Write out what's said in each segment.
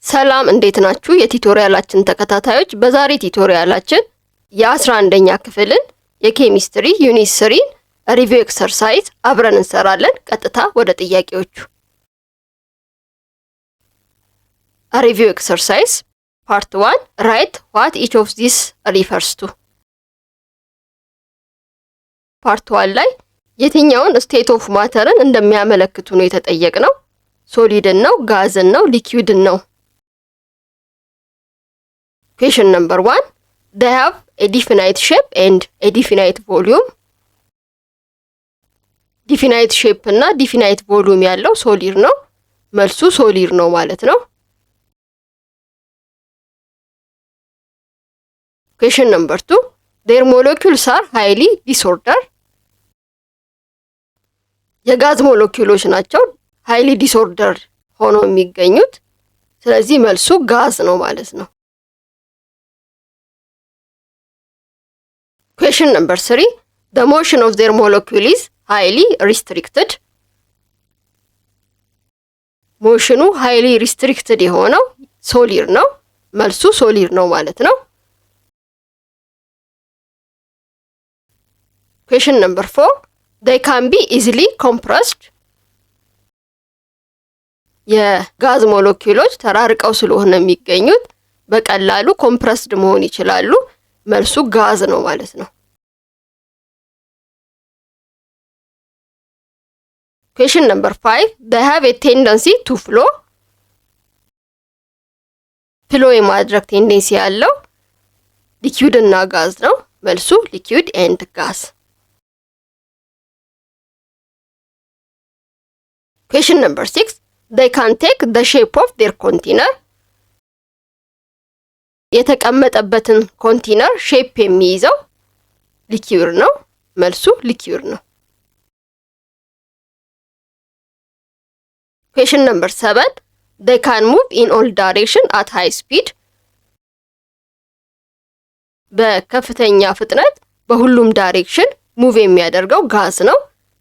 ሰላም እንዴት ናችሁ? የቲዩቶሪያላችን ተከታታዮች በዛሬ ቲዩቶሪያላችን የ11ኛ ክፍልን የኬሚስትሪ ዩኒት 3 ሪቪው ኤክሰርሳይዝ አብረን እንሰራለን። ቀጥታ ወደ ጥያቄዎቹ። ሪቪው ኤክሰርሳይዝ ፓርት 1 ራይት ዋት ኢች ኦፍ ዚስ ሪፈርስ ቱ። ፓርት 1 ላይ የትኛውን ስቴት ኦፍ ማተርን እንደሚያመለክቱ ነው የተጠየቅነው። ሶሊድን ነው፣ ጋዝን ነው፣ ሊኩዊድን ነው። Question number 1. They have a definite shape and a definite volume. Definite shape እና definite volume ያለው ሶሊድ ነው። መልሱ ሶሊድ ነው ማለት ነው። Question number 2. Their molecules are highly disordered. የጋዝ ሞለኪውሎች ናቸው highly disordered ሆነው የሚገኙት። ስለዚህ መልሱ ጋዝ ነው ማለት ነው። Question number 3. The motion of their molecule is highly restricted. ሞሽኑ highly restricted የሆነው ሶሊድ ነው። መልሱ ሶሊድ ነው ማለት ነው። Question number 4. They can be easily compressed. የጋዝ ሞለኪውሎች ተራርቀው ስለሆነ የሚገኙት በቀላሉ ኮምፕረስድ መሆን ይችላሉ። መልሱ ጋዝ ነው ማለት ነው። Question number 5. They have a tendency to flow. ፍሎ የማድረግ ቴንደንሲ ያለው ሊኩዊድ እና ጋዝ ነው። መልሱ ሊኩዊድ ኤንድ ጋዝ። Question number 6. They can take the shape of their container. የተቀመጠበትን ኮንቴነር ሼፕ የሚይዘው ሊኩዊድ ነው። መልሱ ሊኩዊድ ነው። Question number 7. They can move in all direction at high speed. በከፍተኛ ፍጥነት በሁሉም ዳይሬክሽን ሙቭ የሚያደርገው ጋዝ ነው።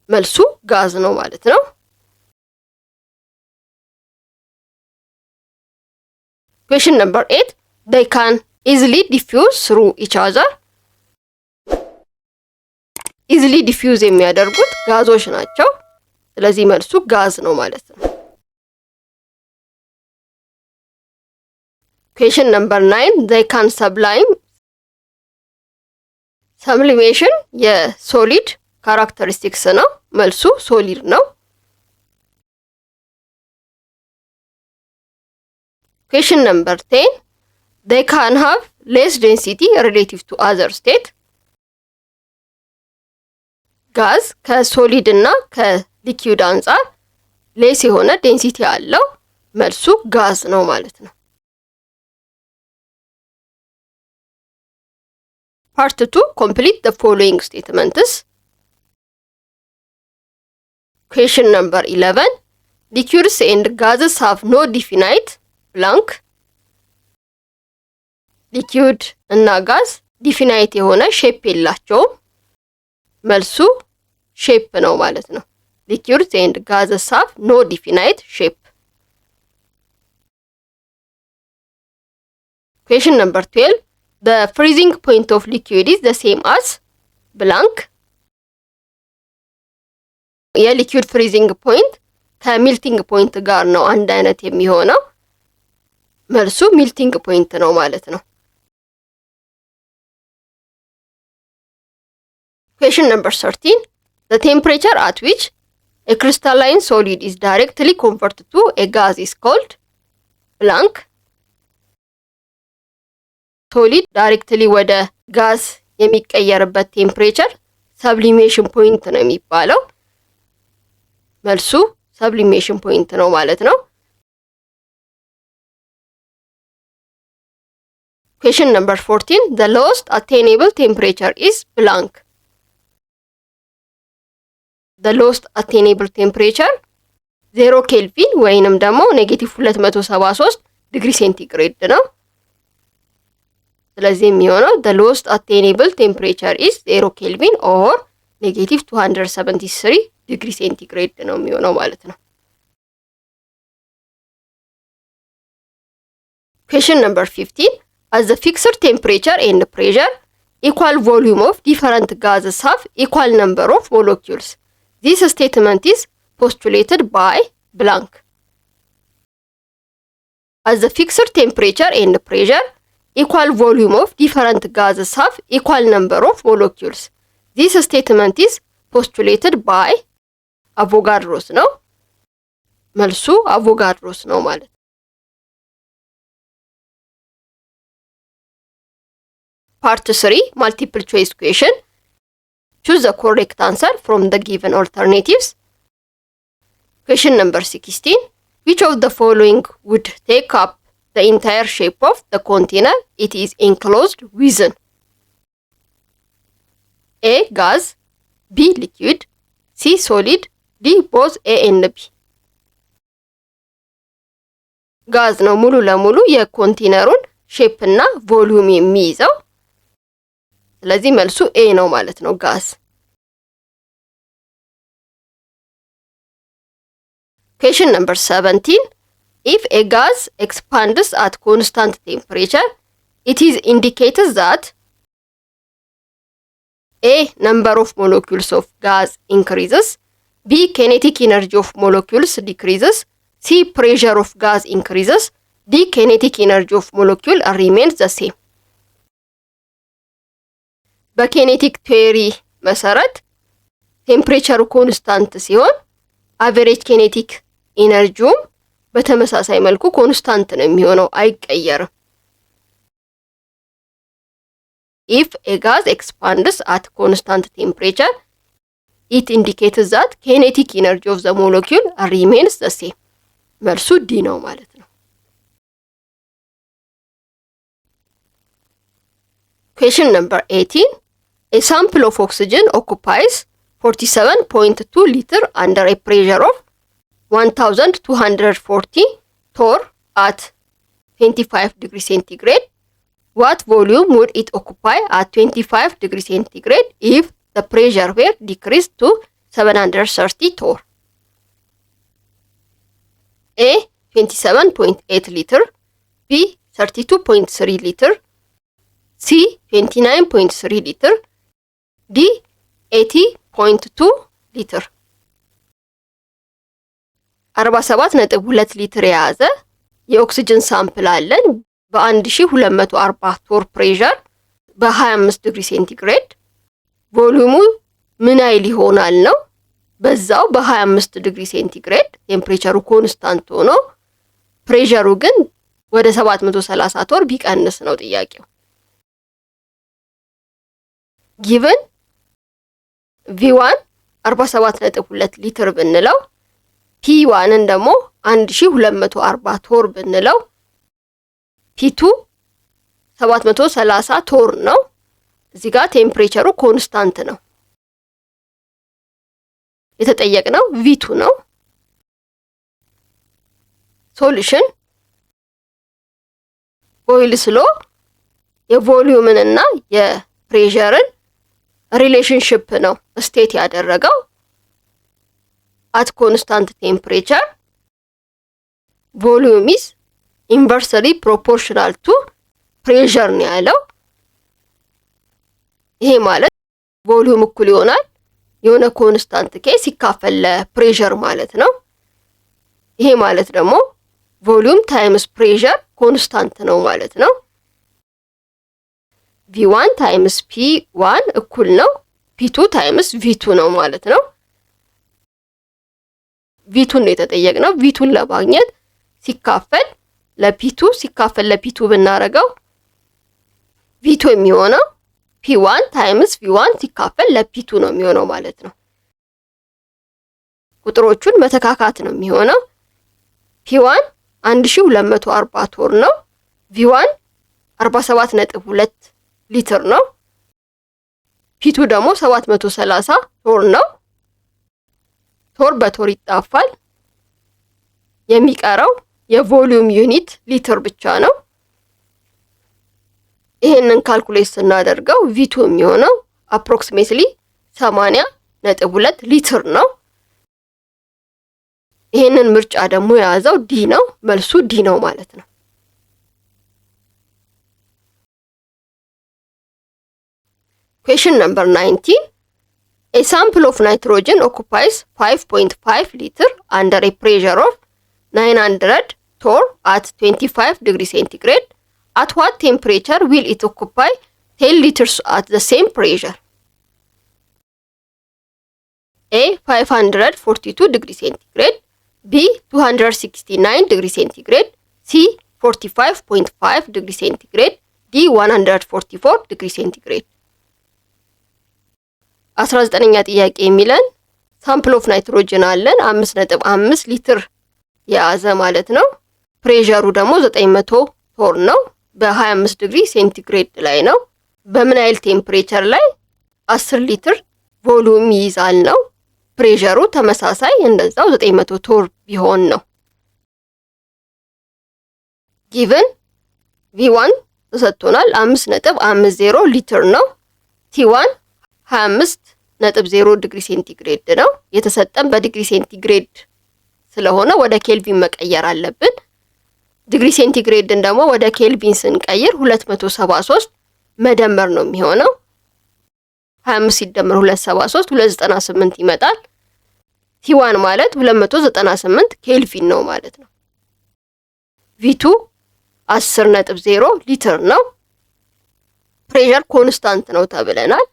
መልሱ ጋዝ ነው ማለት ነው። Question number 8. They can easily diffuse through each other. easily diffuse የሚያደርጉት ጋዞች ናቸው። ስለዚህ መልሱ ጋዝ ነው ማለት ነው። Question number 9. They can sublime. sublimation የሶሊድ ካራክተሪስቲክስ ነው። መልሱ ሶሊድ ነው። Question number 10. They can have less density relative to other state. ጋዝ ከሶሊድ እና ከሊኩዊድ አንፃር ሌስ የሆነ ዴንሲቲ አለው። መልሱ ጋዝ ነው ማለት ነው። Part 2. Complete the following statements. Question number 11. Liquids and gases have no definite blank. ሊኩዊድ እና ጋዝ ዲፊናይት የሆነ ሼፕ የላቸውም። መልሱ ሼፕ ነው ማለት ነው። ሊኩዊድስ ኤንድ ጋዝስ ሃቭ ኖ ዲፊናይት ሼፕ። Question number 12. The freezing point of liquid is the same as blank. የሊኩዊድ ፍሪዚንግ ፖይንት ከሚልቲንግ ፖይንት ጋር ነው አንድ አይነት የሚሆነው። መልሱ ሚልቲንግ ፖይንት ነው ማለት ነው። Question number 13. The temperature at which a crystalline solid is directly converted to a gas is called blank. ሶሊድ ዳይሬክትሊ ወደ ጋዝ የሚቀየርበት ቴምፕሬቸር ሰብሊሜሽን ፖይንት ነው የሚባለው። መልሱ ሰብሊሜሽን ፖይንት ነው ማለት ነው። Question number 14. The lowest attainable temperature is blank. The lowest attainable temperature 0 ኬልቪን ወይንም ደግሞ -273 ዲግሪ ሴንቲግሬድ ነው። ስለዚህ የሚሆነው the lowest attainable temperature is 0 ኬልቪን or -273 ዲግሪ ሴንቲግሬድ ነው የሚሆነው ማለት ነው። Question number 15. As the fixed temperature and pressure, equal volume of different gases have equal number of molecules. This statement is postulated by blank. As the fixed temperature and pressure, equal volume of different gases have equal number of molecules. This statement is postulated by Avogadros ነው። መልሱ አቮጋድሮስ ነው ማለት። Part 3 multiple choice question. Choose the correct answer from the given alternatives. Question number 16. Which of the following would take up the entire shape of the container it is enclosed within? A. Gas, B. Liquid, C. Solid, D. both A and B. ጋዝ ነው ሙሉ ለሙሉ የኮንቴነሩን ሼፕ እና ቮሊዩም የሚይዘው። ስለዚህ መልሱ ኤ ነው ማለት ነው ጋዝ። Question number 17. If a gas expands at constant temperature, it is indicated that A. Number of molecules of gas increases, B. Kinetic energy of molecules decreases, C. Pressure of gas increases, D. Kinetic energy of molecule remains the same. በኬኔቲክ ቲዮሪ መሰረት ቴምፕሬቸሩ ኮንስታንት ሲሆን አቨሬጅ ኬኔቲክ ኢነርጂውም በተመሳሳይ መልኩ ኮንስታንት ነው የሚሆነው፣ አይቀየርም። If a gas expands at constant temperature, it indicates that kinetic energy of the molecule remains the same. መልሱ ዲ ነው ማለት ነው። Question number 18. A sample of oxygen occupies 47.2 liter under a pressure of 1240 torr at 25 degrees centigrade. What volume would it occupy at 25 degrees centigrade if the pressure were decreased to 730 torr? A. 27.8 liter, B. 32.3 liter, C. 29.3 liter, D. 80.2 ሊትር። 47.2 ሊትር የያዘ የኦክሲጅን ሳምፕል አለን በ1240 ቶር ፕሬሸር በ25 ዲግሪ ሴንቲግሬድ። ቮሊዩሙ ምን ያህል ይሆናል ነው? በዛው በ25 ዲግሪ ሴንቲግሬድ ቴምፕሬቸሩ ኮንስታንት ሆኖ ፕሬሸሩ ግን ወደ 730 ቶር ቢቀንስ ነው ጥያቄው። ጊቨን V1 47.2 ሊትር ብንለው P1ን ደግሞ 1240 ቶር ብንለው P2 730 ቶር ነው። እዚህ ጋር ቴምፕሬቸሩ ኮንስታንት ነው። የተጠየቅነው V2 ነው። ሶሉሽን ቦይልስ ሎ የቮሊዩምን እና የፕሬሸርን ሪሌሽንሺፕ ነው ስቴት ያደረገው። at constant temperature volume is inversely proportional to pressure ነው ያለው። ይሄ ማለት ቮሊዩም እኩል ይሆናል የሆነ ኮንስታንት ኬ ሲካፈል ለፕሬሸር ማለት ነው። ይሄ ማለት ደግሞ ቮሊዩም ታይምስ ፕሬሸር ኮንስታንት ነው ማለት ነው። V1 ታይምስ P1 እኩል ነው P2 ታይምስ V2 ነው ማለት ነው። V2 ነው የተጠየቅነው። V2ን ለማግኘት ሲካፈል ለP2 ሲካፈል ለP2 ብናረጋው V2 የሚሆነው P1 ታይምስ V1 ሲካፈል ለP2 ነው የሚሆነው ማለት ነው። ቁጥሮቹን መተካካት ነው የሚሆነው። P1 1240 ቶር ነው። V1 47.2 ሊትር ነው። P2 ደግሞ 730 ቶር ነው። ቶር በቶር ይጣፋል። የሚቀረው የቮሊዩም ዩኒት ሊትር ብቻ ነው። ይሄንን ካልኩሌት ስናደርገው V2 የሚሆነው approximately 80.2 ሊትር ነው። ይሄንን ምርጫ ደግሞ የያዘው ዲ ነው። መልሱ ዲ ነው ማለት ነው። Question number 19. A sample of nitrogen occupies 5.5 liter under a pressure of 900 torr at 25 degrees centigrade. At what temperature will it occupy 10 liters at the same pressure? A. 542 degrees centigrade. B. 269 degrees centigrade. C. 45.5 degrees centigrade. D. 144 degrees centigrade. 19ኛ ጥያቄ የሚለን ሳምፕል ኦፍ ናይትሮጅን አለን 5.5 ሊትር የያዘ ማለት ነው። ፕሬሸሩ ደግሞ 900 ቶር ነው። በ25 ዲግሪ ሴንቲግሬድ ላይ ነው። በምን ያህል ቴምፕሬቸር ላይ 10 ሊትር ቮሊዩም ይይዛል ነው። ፕሬሸሩ ተመሳሳይ እንደዛው 900 ቶር ቢሆን ነው። ጊቨን V1 ተሰጥቶናል 5.50 ሊትር ነው። T1 25.0 ዲግሪ ሴንቲግሬድ ነው። የተሰጠን በዲግሪ ሴንቲግሬድ ስለሆነ ወደ ኬልቪን መቀየር አለብን። ዲግሪ ሴንቲግሬድን ደግሞ ወደ ኬልቪን ስንቀይር 273 መደመር ነው የሚሆነው። 25 ሲደመር 273 298 ይመጣል። T1 ማለት 298 ኬልቪን ነው ማለት ነው። V2 10.0 ሊትር ነው። ፕሬሸር ኮንስታንት ነው ተብለናል።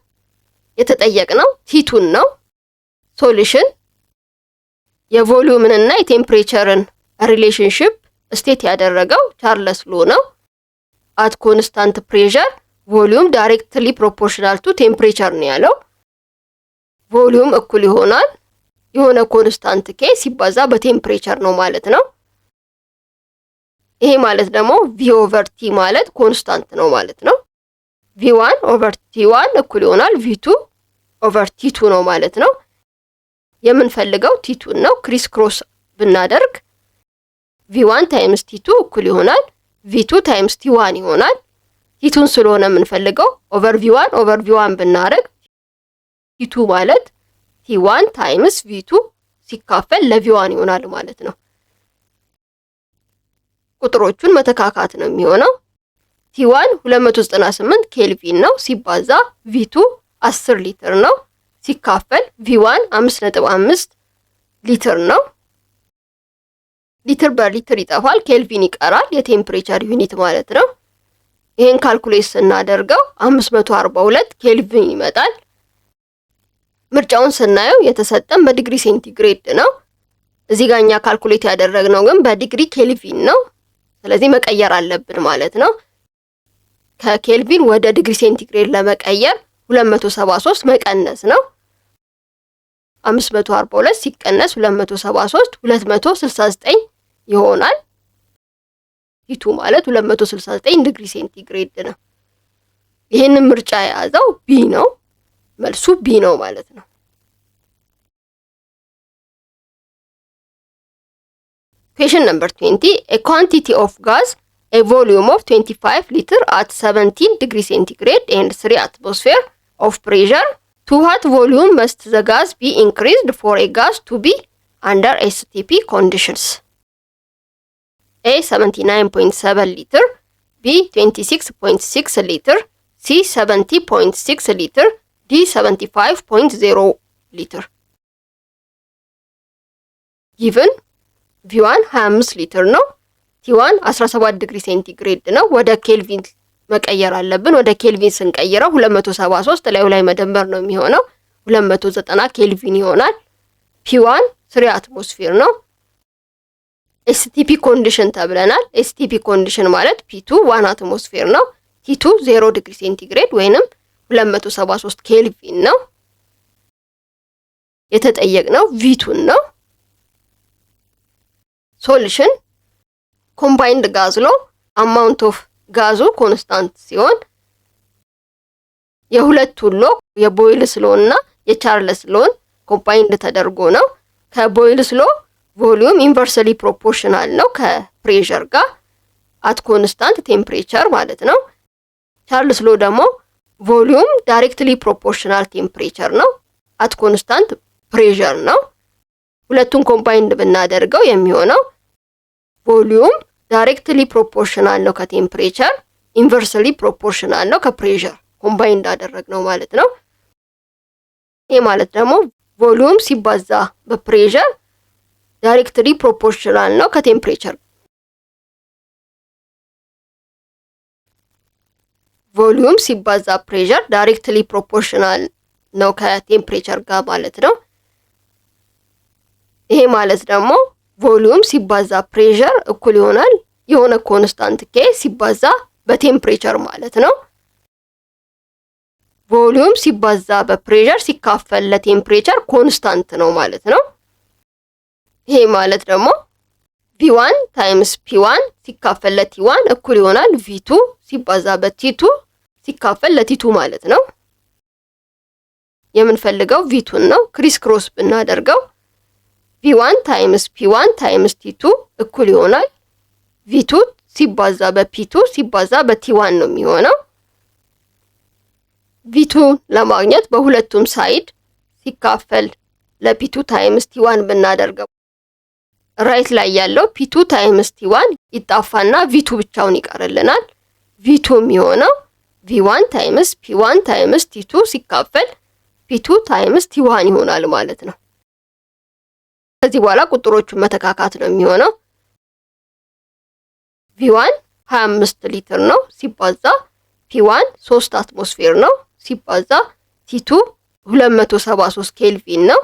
የተጠየቅነው ቲቱን ነው። ሶሉሽን የቮሊዩምንና የቴምፕሬቸርን ሪሌሽንሺፕ ስቴት ያደረገው ቻርለስ ሎ ነው። አት ኮንስታንት ፕሬሸር ቮሊዩም ዳይሬክትሊ ፕሮፖርሽናል ቱ ቴምፕሬቸር ነው ያለው። ቮሊዩም እኩል ይሆናል የሆነ ኮንስታንት ኬ ሲባዛ በቴምፕሬቸር ነው ማለት ነው። ይሄ ማለት ደግሞ V ኦቨር T ማለት ኮንስታንት ነው ማለት ነው። V1 ኦቨር T1 እኩል ይሆናል V2 ኦቨር T2 ነው ማለት ነው። የምንፈልገው T2 ነው። ክሪስ ክሮስ ብናደርግ V1 ታይምስ T2 እኩል ይሆናል V2 ታይምስ T1 ይሆናል። T2 ስለሆነ የምንፈልገው ኦቨር V1 ብናደርግ T2 ማለት T1 ታይምስ V2 ሲካፈል ለV1 ይሆናል ማለት ነው። ቁጥሮቹን መተካካት ነው የሚሆነው። T1 298 ኬልቪን ነው ሲባዛ V2 10 ሊትር ነው ሲካፈል V1 5.5 ሊትር ነው። ሊትር በሊትር ይጠፋል፣ ኬልቪን ይቀራል፣ የቴምፕሬቸር ዩኒት ማለት ነው። ይሄን ካልኩሌት ስናደርገው 542 ኬልቪን ይመጣል። ምርጫውን ስናየው የተሰጠን በዲግሪ ሴንቲግሬድ ነው። እዚህ ጋር እኛ ካልኩሌት ያደረግነው ግን በዲግሪ ኬልቪን ነው። ስለዚህ መቀየር አለብን ማለት ነው። ከኬልቪን ወደ ዲግሪ ሴንቲግሬድ ለመቀየር 273 መቀነስ ነው። 542 ሲቀነስ 273 269 ይሆናል። ሂቱ ማለት 269 ዲግሪ ሴንቲግሬድ ነው። ይሄንን ምርጫ የያዘው ቢ ነው። መልሱ ቢ ነው ማለት ነው። Question number 20. A quantity of gas, a volume of 25 liter at 17 degree centigrade and 3 atmosphere of pressure. To what volume must the gas be increased for a gas to be under STP conditions? A. 79.7 liter. B. 26.6 liter. C. 70.6 liter. D. 75.0 liter. Given V1 25 ሊትር ነው። T1 17 ዲግሪ ሴንቲግሬድ ነው። ወደ ኬልቪን መቀየር አለብን። ወደ ኬልቪን ስንቀይረው 273 ላይ መደመር ነው የሚሆነው 290 ኬልቪን ይሆናል። P1 3 አትሞስፌር ነው። STP ኮንዲሽን ተብለናል። STP ኮንዲሽን ማለት P2 1 አትሞስፌር ነው። T2 0 ዲግሪ ሴንቲግሬድ ወይንም 273 ኬልቪን ነው። የተጠየቅነው V2 ነው። ሶሉሽን ኮምባይንድ ጋዝ ሎ አማውንት ኦፍ ጋዙ ኮንስታንት ሲሆን የሁለቱን ሎ የቦይልስ ሎ እና የቻርልስ ሎን ኮምባይንድ ተደርጎ ነው። ከቦይልስ ሎ ቮሊዩም ኢንቨርሰሊ ፕሮፖርሽናል ነው ከፕሬሸር ጋር አት ኮንስታንት ቴምፕሬቸር ማለት ነው። ቻርልስ ሎ ደግሞ ቮሊዩም ዳይሬክትሊ ፕሮፖርሽናል ቴምፕሬቸር ነው አት ኮንስታንት ፕሬሸር ነው። ሁለቱን ኮምባይንድ ብናደርገው የሚሆነው ቮሊዩም ዳይሬክትሊ ፕሮፖርሽናል ነው ከቴምፕሬቸር፣ ኢንቨርሰሊ ፕሮፖርሽናል ነው ከፕሬሸር ኮምባይን እንዳደረግነው ማለት ነው። ይሄ ማለት ደግሞ ቮሊዩም ሲባዛ በፕሬሸር ዳይሬክትሊ ፕሮፖርሽናል ነው ከቴምፕሬቸር። ቮሊዩም ሲባዛ ፕሬሸር ዳይሬክትሊ ፕሮፖርሽናል ነው ከቴምፕሬቸር ጋር ማለት ነው። ይሄ ማለት ደግሞ ቮሊዩም ሲባዛ ፕሬሸር እኩል ይሆናል የሆነ ኮንስታንት ኬ ሲባዛ በቴምፕሬቸር ማለት ነው። ቮሊዩም ሲባዛ በፕሬሸር ሲካፈል ለቴምፕሬቸር ኮንስታንት ነው ማለት ነው። ይሄ ማለት ደግሞ V1 ታይምስ P1 ሲካፈል ለT1 እኩል ይሆናል V2 ሲባዛ በT2 ሲካፈል ለT2 ማለት ነው። የምንፈልገው V2 ነው። ክሪስ ክሮስ ብናደርገው V1 ታይምስ P1 ታይምስ T2 እኩል ይሆናል V2 ሲባዛ በP2 ሲባዛ በT1 ነው የሚሆነው። V2 ለማግኘት በሁለቱም ሳይድ ሲካፈል ለP2 ታይምስ T1 ብናደርገው ራይት ላይ ያለው P2 ታይምስ T1 ይጣፋና V2 ብቻውን ይቀርልናል። V2 የሚሆነው V1 ታይምስ P1 ታይምስ T2 ሲካፈል P2 ታይምስ T1 ይሆናል ማለት ነው። ከዚህ በኋላ ቁጥሮቹን መተካካት ነው የሚሆነው። V1 25 ሊትር ነው ሲባዛ P1 3 አትሞስፌር ነው ሲባዛ T2 273 ኬልቪን ነው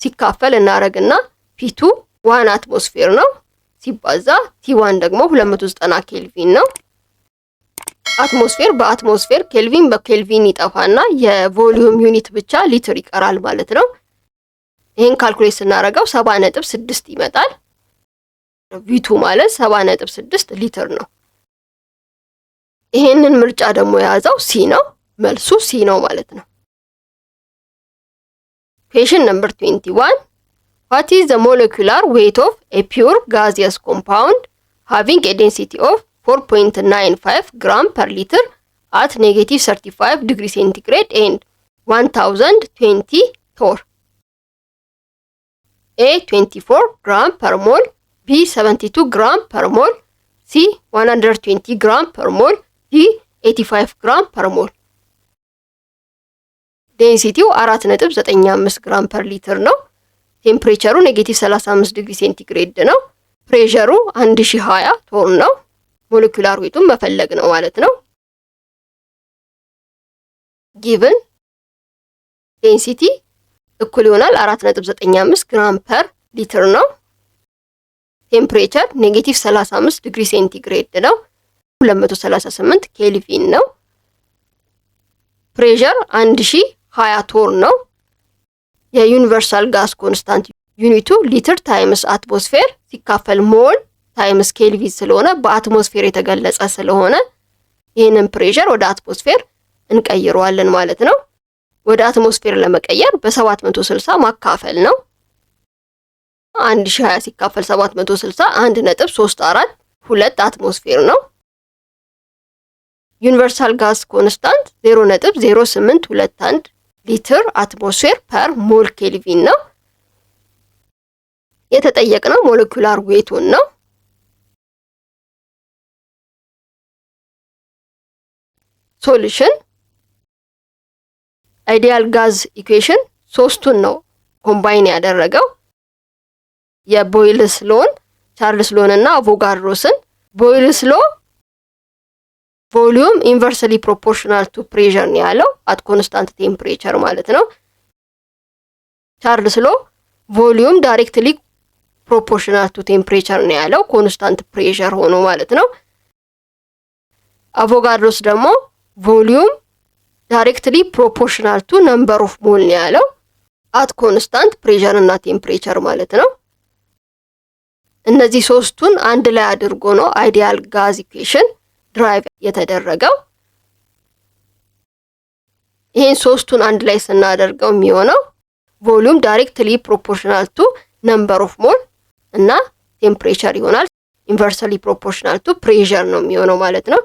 ሲካፈል እናረግና P2 1 አትሞስፌር ነው ሲባዛ T1 ደግሞ 290 ኬልቪን ነው። አትሞስፌር በአትሞስፌር ኬልቪን በኬልቪን ይጠፋና የቮሊዩም ዩኒት ብቻ ሊትር ይቀራል ማለት ነው። ይሄን ካልኩሌት ስናረጋው 70.6 ይመጣል። V2 ማለት 70.6 ሊትር ነው። ይሄንን ምርጫ ደግሞ የያዘው ሲ ነው። መልሱ ሲ ነው ማለት ነው። Question number 21. What is the molecular weight of a pure gaseous compound having a density of 4.95 gram per liter at negative 35 degree centigrade and 1020 torr? A 24 gram per mole, B 72 gram per mole, C 120 gram per mole, D 85 gram per mole. ዴንሲቲው 4.95 ግራም ፐር ሊትር ነው። ቴምፕሬቸሩ ኔጌቲቭ 35 ዲግሪ ሴንቲግሬድ ነው። ፕሬሸሩ 1020 ቶን ነው። ሞለኪውላር ዌቱን መፈለግ ነው ማለት ነው። ጊቭን ዴንሲቲ እኩል ይሆናል 4.95 ግራም ፐር ሊትር ነው። ቴምፕሬቸር ኔጌቲቭ 35 ዲግሪ ሴንቲግሬድ ነው። 238 ኬልቪን ነው። ፕሬሸር 1020 ቶን ነው። የዩኒቨርሳል ጋስ ኮንስታንት ዩኒቱ ሊትር ታይምስ አትሞስፌር ሲካፈል ሞል ታይምስ ኬልቪን ስለሆነ በአትሞስፌር የተገለጸ ስለሆነ ይህንን ፕሬሸር ወደ አትሞስፌር እንቀይረዋለን ማለት ነው። ወደ አትሞስፌር ለመቀየር በ760 ማካፈል ነው። 1020 ሲካፈል 760 1.342 አትሞስፌር ነው። ዩኒቨርሳል ጋስ ኮንስታንት 0.0821 ሊትር አትሞስፌር ፐር ሞል ኬልቪን ነው። የተጠየቅነው ሞለኪውላር ዌቱን ነው። ሶሉሽን አይዲያል ጋዝ ኢኩዌሽን ሶስቱን ነው ኮምባይን ያደረገው የቦይልስ ሎን፣ ቻርልስ ሎን እና አቮጋድሮስን። ቦይልስ ሎ ቮሊዩም ኢንቨርሰሊ ፕሮፖርሽናል ቱ ፕሬሸር ነው ያለው አት ኮንስታንት ቴምፕሬቸር ማለት ነው። ቻርልስ ሎ ቮሊዩም ዳይሬክትሊ ፕሮፖርሽናል ቱ ቴምፕሬቸር ነው ያለው ኮንስታንት ፕሬሸር ሆኖ ማለት ነው። አቮጋድሮስ ደግሞ ቮሊዩም ዳይሬክትሊ ፕሮፖርሽናል ቱ ነምበር ኦፍ ሞል ነው ያለው አት ኮንስታንት ፕሬሸር እና ቴምፕሬቸር ማለት ነው። እነዚህ ሶስቱን አንድ ላይ አድርጎ ነው አይዲያል ጋዝ ኢኩዌሽን ድራይቭ የተደረገው። ይሄን ሶስቱን አንድ ላይ ስናደርገው የሚሆነው ቮሊዩም ዳይሬክትሊ ፕሮፖርሽናል ቱ ነምበር ኦፍ ሞል እና ቴምፕሬቸር ይሆናል። ኢንቨርሰሊ ፕሮፖርሽናል ቱ ፕሬሸር ነው የሚሆነው ማለት ነው።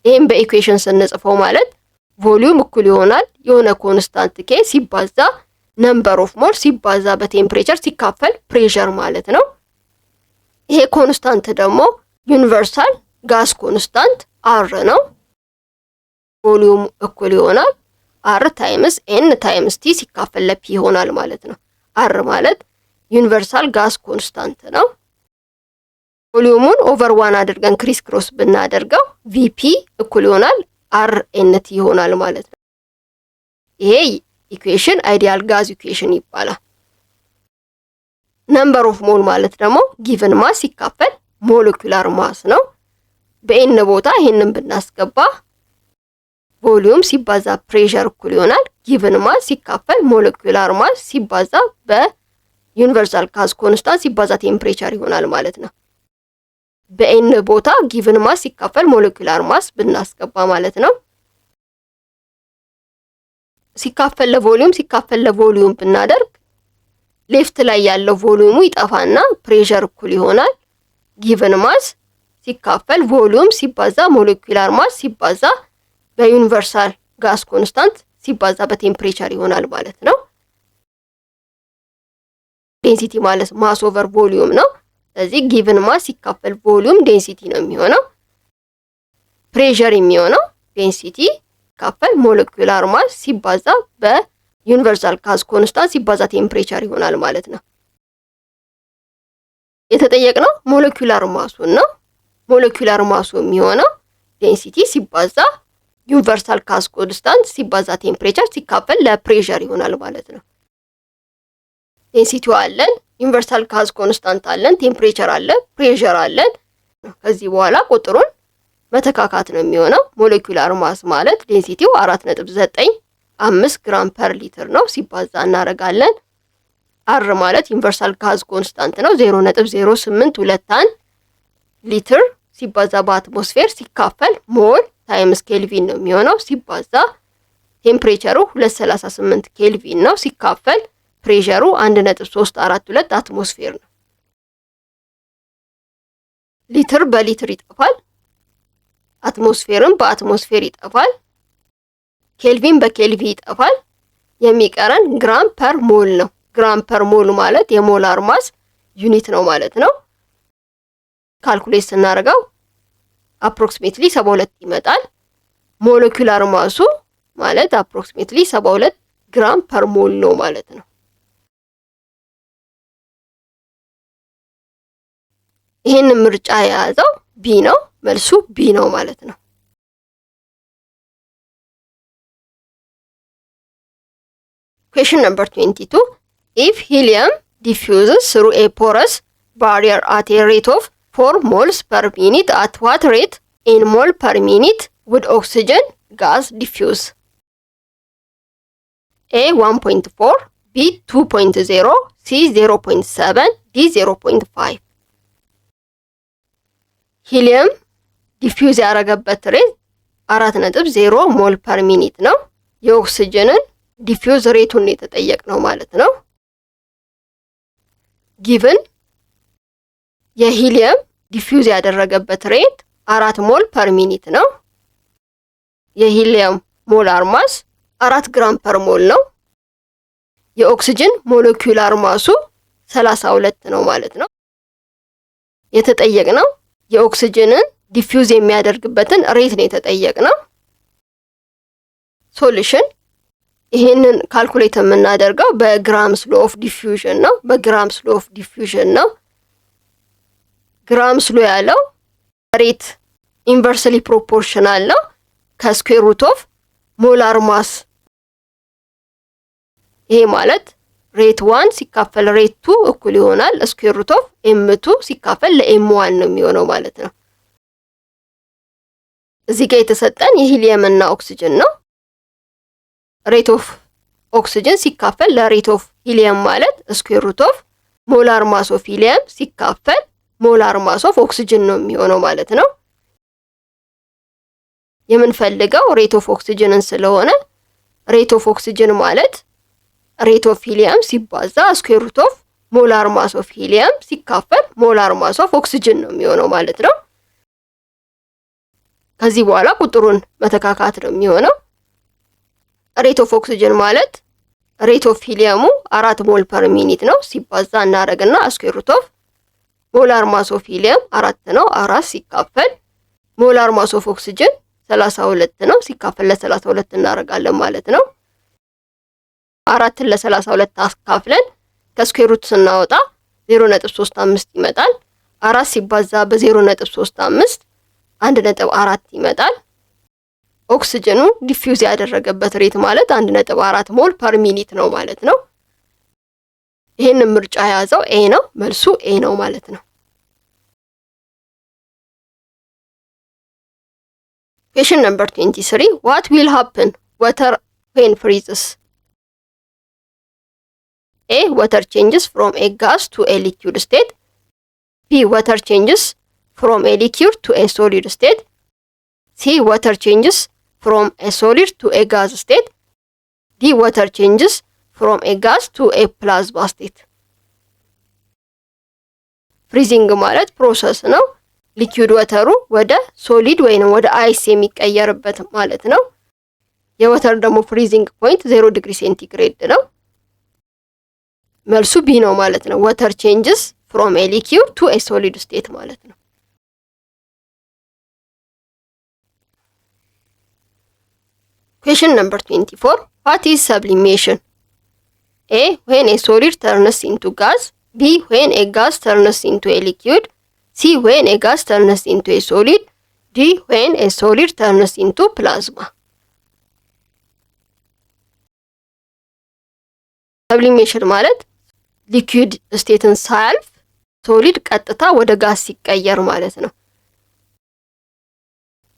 ይሄን በኢኩዌሽን ስንጽፈው ማለት ቮሊዩም እኩል ይሆናል የሆነ ኮንስታንት ኬ ሲባዛ ነምበር ኦፍ ሞል ሲባዛ በቴምፕሬቸር ሲካፈል ፕሬሸር ማለት ነው። ይሄ ኮንስታንት ደግሞ ዩኒቨርሳል ጋስ ኮንስታንት አር ነው። ቮሊዩም እኩል ይሆናል አር ታይምስ ኤን ታይምስ ቲ ሲካፈል ለፒ ይሆናል ማለት ነው። አር ማለት ዩኒቨርሳል ጋስ ኮንስታንት ነው። ቮሊዩሙን ኦቨር 1 አድርገን ክሪስ ክሮስ ብናደርገው ቪፒ እኩል ይሆናል አር ኤን ቲ ይሆናል ማለት ነው። ይሄ ኢኩዌሽን አይዲያል ጋዝ ኢኩዌሽን ይባላል። ነምበር ኦፍ ሞል ማለት ደግሞ ጊቨን ማስ ሲካፈል ሞለኪውላር ማስ ነው። በኤን ቦታ ይሄንን ብናስገባ ቮሊዩም ሲባዛ ፕሬሸር እኩል ይሆናል ጊቨን ማስ ሲካፈል ሞለኪውላር ማስ ሲባዛ በዩኒቨርሳል ጋዝ ኮንስታንት ሲባዛ ቴምፕሬቸር ይሆናል ማለት ነው። በኤን ቦታ ጊቨን ማስ ሲካፈል ሞለኪውላር ማስ ብናስገባ ማለት ነው። ሲካፈል ለቮሊዩም ብናደርግ ሌፍት ላይ ያለው ቮሊዩሙ ይጠፋና ፕሬሸር እኩል ይሆናል ጊቨን ማስ ሲካፈል ቮሊዩም ሲባዛ ሞለኪውላር ማስ ሲባዛ በዩኒቨርሳል ጋዝ ኮንስታንት ሲባዛ በቴምፕሬቸር ይሆናል ማለት ነው። ዴንሲቲ ማለት ማስ ኦቨር ቮሊዩም ነው። ስለዚህ ጊቨን ማስ ሲካፈል ቮሊዩም ዴንሲቲ ነው የሚሆነው። ፕሬሸር የሚሆነው ዴንሲቲ ሲካፈል ሞለኪውላር ማስ ሲባዛ በዩኒቨርሳል ጋዝ ኮንስታንት ሲባዛ ቴምፕሬቸር ይሆናል ማለት ነው። የተጠየቅነው ሞለኪውላር ማሱን ነው። ሞለኪውላር ማሱ የሚሆነው ዴንሲቲ ሲባዛ ዩኒቨርሳል ጋዝ ኮንስታንት ሲባዛ ቴምፕሬቸር ሲካፈል ለፕሬሸር ይሆናል ማለት ነው። ዴንሲቲው አለን፣ ዩኒቨርሳል ጋዝ ኮንስታንት አለን፣ ቴምፕሬቸር አለን፣ ፕሬሸር አለን። ከዚህ በኋላ ቁጥሩን መተካካት ነው የሚሆነው። ሞለኪውላር ማስ ማለት ዴንሲቲው 4.95 ግራም ፐር ሊትር ነው ሲባዛ እናደርጋለን። አር ማለት ዩኒቨርሳል ጋዝ ኮንስታንት ነው 0.0821 ሊትር ሲባዛ በአትሞስፌር ሲካፈል ሞል ታይምስ ኬልቪን ነው የሚሆነው ሲባዛ ቴምፕሬቸሩ 238 ኬልቪን ነው ሲካፈል ፕሬሸሩ 1.342 አትሞስፌር ነው። ሊትር በሊትር ይጠፋል፣ አትሞስፌርም በአትሞስፌር ይጠፋል፣ ኬልቪን በኬልቪን ይጠፋል። የሚቀረን ግራም ፐር ሞል ነው። ግራም ፐር ሞል ማለት የሞላር ማስ ዩኒት ነው ማለት ነው። ካልኩሌት ስናደርገው አፕሮክሲሜትሊ 72 ይመጣል። ሞለኪውላር ማሱ ማለት አፕሮክሲሜትሊ 72 ግራም ፐር ሞል ነው ማለት ነው። ይሄን ምርጫ የያዘው ቢ ነው። መልሱ ቢ ነው ማለት ነው። Question number 22. If helium diffuses through a porous barrier at a rate of 4 moles per minute, at what rate in mole per minute would oxygen gas diffuse? A 1.4, B 2.0, C 0.7, D 0.5. ሂሊየም ዲፊውዝ ያደረገበት ሬት 4.0 ሞል ፐር ሚኒት ነው። የኦክሲጅንን ዲፊውዝ ሬቱን የተጠየቅነው ማለት ነው። ጊቭን የሂሊየም ዲፊውዝ ያደረገበት ሬት 4 ሞል ፐር ሚኒት ነው። የሂሊየም ሞላር ማስ 4 ግራም ፐር ሞል ነው። የኦክሲጅን ሞለኪውላር ማሱ 32 ነው ማለት ነው። የተጠየቅነው የኦክሲጅንን ዲፊውዝ የሚያደርግበትን ሬት ነው የተጠየቅነው። ሶሉሽን ይሄንን ካልኩሌት የምናደርገው በግራምስ ሎ ኦፍ ዲፊውዥን ነው። በግራምስ ሎ ኦፍ ዲፊውዥን ነው። ግራምስ ሎ ያለው ሬት ኢንቨርስሊ ፕሮፖርሽናል ነው ከስኩዌር ሩት ኦፍ ሞላር ማስ። ይሄ ማለት ሬት 1 ሲካፈል ሬት 2 እኩል ይሆናል ስኩዌር ሩት ኦፍ m2 ሲካፈል ለm1 ነው የሚሆነው ማለት ነው። እዚህ ጋር የተሰጠን የሂሊየም እና ኦክሲጅን ነው። ሬት ኦፍ ኦክሲጅን ሲካፈል ለሬት ኦፍ ሂሊየም ማለት ስኩዌር ሩት ኦፍ ሞላር ማስ ኦፍ ሂሊየም ሲካፈል ሞላር ማስ ኦፍ ኦክሲጅን ነው የሚሆነው ማለት ነው። የምንፈልገው ሬት ኦፍ ኦክሲጅንን ስለሆነ ሬት ኦፍ ኦክሲጅን ማለት ሬት ኦፍ ሂሊየም ሲባዛ ስኩዌር ሩት ኦፍ ሞላር ማስ ኦፍ ሂሊየም ሲካፈል ሞላር ማስ ኦፍ ኦክሲጅን ነው የሚሆነው ማለት ነው። ከዚህ በኋላ ቁጥሩን መተካካት ነው የሚሆነው። ሬት ኦፍ ኦክሲጅን ማለት ሬት ኦፍ ሂሊየሙ 4 ሞል ፐር ሚኒት ነው ሲባዛ እናደርግና ስኩዌር ሩት ኦፍ ሞላር ማስ ኦፍ ሂሊየም 4 ነው 4 ሲካፈል ሞላር ማስ ኦፍ ኦክሲጅን 32 ነው። ሲካፈል ለ32 እናደርጋለን ማለት ነው። 4ን ለ32 አካፍለን ከስኩዌር ሩት ስናወጣ 0.35 ይመጣል። 4 ሲባዛ በ0.35 1.4 ይመጣል። ኦክሲጅኑ ዲፊውዝ ያደረገበት ሬት ማለት 1.4 ሞል ፐር ሚኒት ነው ማለት ነው። ይሄንን ምርጫ የያዘው ኤ ነው። መልሱ ኤ ነው ማለት ነው። Question number 23. What will happen water when freezes? A. Water changes from a gas to a liquid state. B. Water changes from a liquid to a solid state. C. Water changes from a solid to a gas state. D. Water changes from a gas to a plasma state. ፍሪዚንግ ማለት ፕሮሰስ ነው። ሊኩዊድ ወተሩ ወደ ሶሊድ ወይንም ወደ አይስ የሚቀየርበት ማለት ነው። የወተር ደግሞ ፍሪዚንግ ፖይንት 0 ዲግሪ ሴንቲግሬድ ነው። መልሱ ቢ ነው ማለት ነው። ወተር ቼንጅስ ፍሮም ኤ ሊኩዊድ ቱ ኤ ሶሊድ ስቴት ማለት ነው። Question number 24. What is sublimation? A. When a solid turns into gas. B. When a gas turns into a liquid. C. When a gas turns into a solid. D. When a solid turns into plasma. ሰብሊሜሽን ማለት ሊኩዊድ ስቴትን ሳያልፍ ሶሊድ ቀጥታ ወደ ጋስ ሲቀየር ማለት ነው።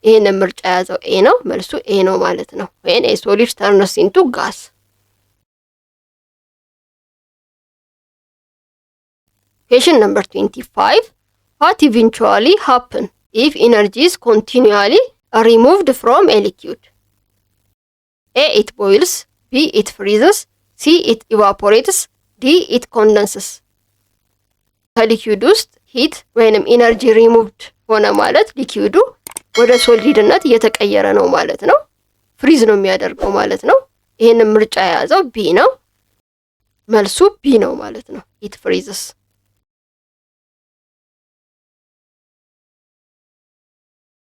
ይሄንን ምርጫ የያዘው ኤ ነው። መልሱ ኤ ነው ማለት ነው። when a solid turns into gas. Question number 25. What eventually happen if energy is continually removed from a liquid? A. It boils. B. It freezes. C. It evaporates. D. It condenses. ከሊኩዊድ ውስጥ ሂት ወይንም ኢነርጂ ሪሙቭድ ሆነ ማለት ሊኩዊዱ ወደ ሶሊድነት እየተቀየረ ነው ማለት ነው። ፍሪዝ ነው የሚያደርገው ማለት ነው። ይሄንን ምርጫ የያዘው ቢ ነው። መልሱ ቢ ነው ማለት ነው። it freezes.